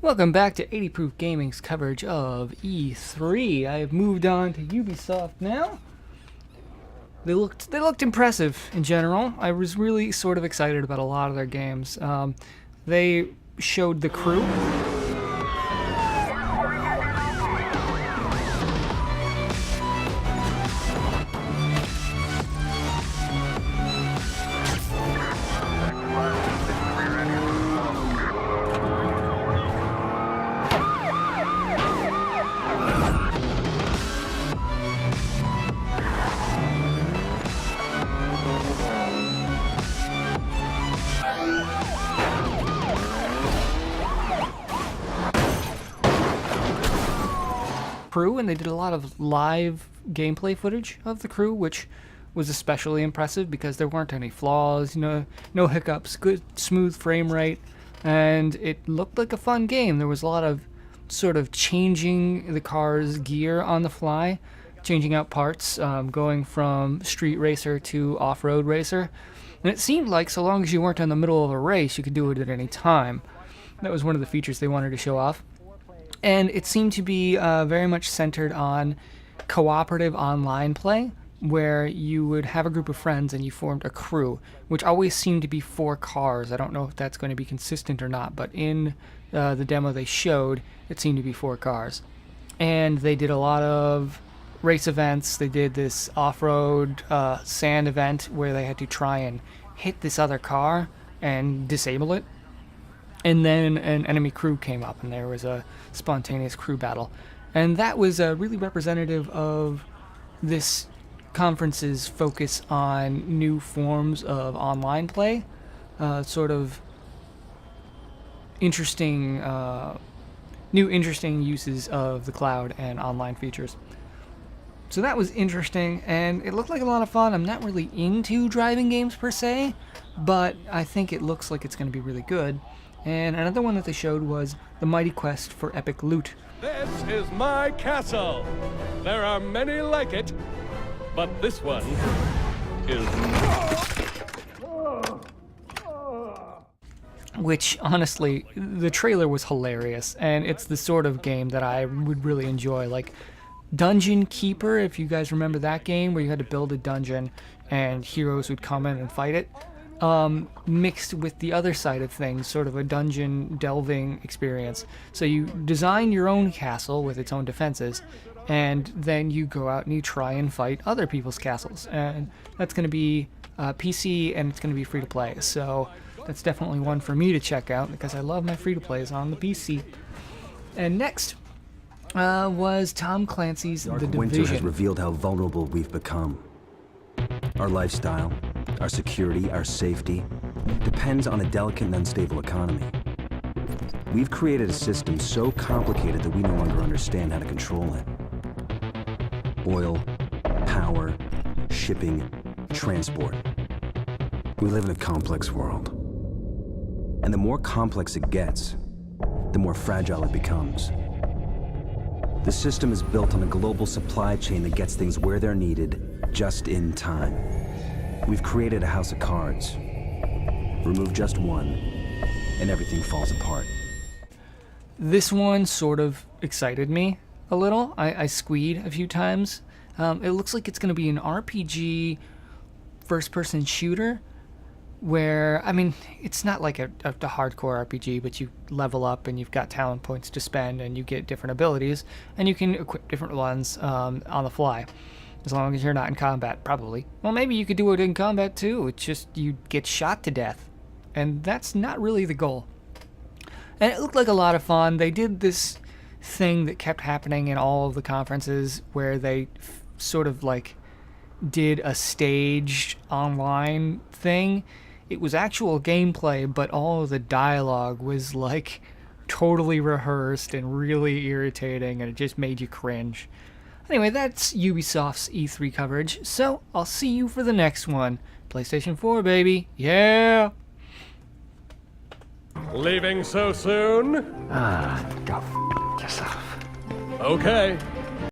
Welcome back to 80 Proof Gaming's coverage of E3. I have moved on to Ubisoft now. They looked impressive in general. I was really sort of excited about a lot of their games. They showed The Crew. And they did a lot of live gameplay footage of The Crew, which was especially impressive because there weren't any flaws, no hiccups, good smooth frame rate, and it looked like a fun game. There was a lot of sort of changing the car's gear on the fly, changing out parts, going from street racer to off-road racer, and it seemed like so long as you weren't in the middle of a race, you could do it at any time. That was one of the features they wanted to show off. And it seemed to be very much centered on cooperative online play, where you would have a group of friends and you formed a crew, which always seemed to be 4 cars. I don't know if that's going to be consistent or not, but in the demo they showed, it seemed to be 4 cars. And they did a lot of race events. They did this off-road sand event where they had to try and hit this other car and disable it. And then an enemy crew came up, and there was a spontaneous crew battle. And that was really representative of this conference's focus on new forms of online play, sort of interesting, new interesting uses of the cloud and online features. So that was interesting, and it looked like a lot of fun. I'm not really into driving games per se, but I think it looks like it's going to be really good. And another one that they showed was the mighty quest for epic loot. This is my castle. There are many like it, but this one is... Which, honestly, the trailer was hilarious, and it's the sort of game that I would really enjoy. Like Dungeon Keeper, if you guys remember that game, where you had to build a dungeon and heroes would come in and fight it. Mixed with the other side of things, sort of a dungeon delving experience. So you design your own castle with its own defenses, and then you go out and you try and fight other people's castles. And that's going to be PC, and it's going to be free to play. So that's definitely one for me to check out because I love my free to plays on the PC. And next was Tom Clancy's The Division. Winter has revealed how vulnerable we've become. Our lifestyle, our security, our safety depends on a delicate and unstable economy. We've created a system so complicated that we no longer understand how to control it. Oil, power, shipping, transport. We live in a complex world. And the more complex it gets, the more fragile it becomes. The system is built on a global supply chain that gets things where they're needed, just in time. We've created a house of cards. Remove just one, and everything falls apart. This one sort of excited me a little. I squeed a few times. It looks like it's going to be an RPG first-person shooter where, I mean, it's not like a hardcore RPG, but you level up and you've got talent points to spend and you get different abilities and you can equip different ones on the fly. As long as you're not in combat, probably. Well, maybe you could do it in combat too. It's just you get shot to death. And that's not really the goal. And it looked like a lot of fun. They did this thing that kept happening in all of the conferences where they sort of like did a staged online thing. It was actual gameplay, but all of the dialogue was like totally rehearsed and really irritating, and it just made you cringe. Anyway, that's Ubisoft's E3 coverage, so I'll see you for the next one. PlayStation 4, baby. Yeah! Leaving so soon? Go f*** yourself. Okay.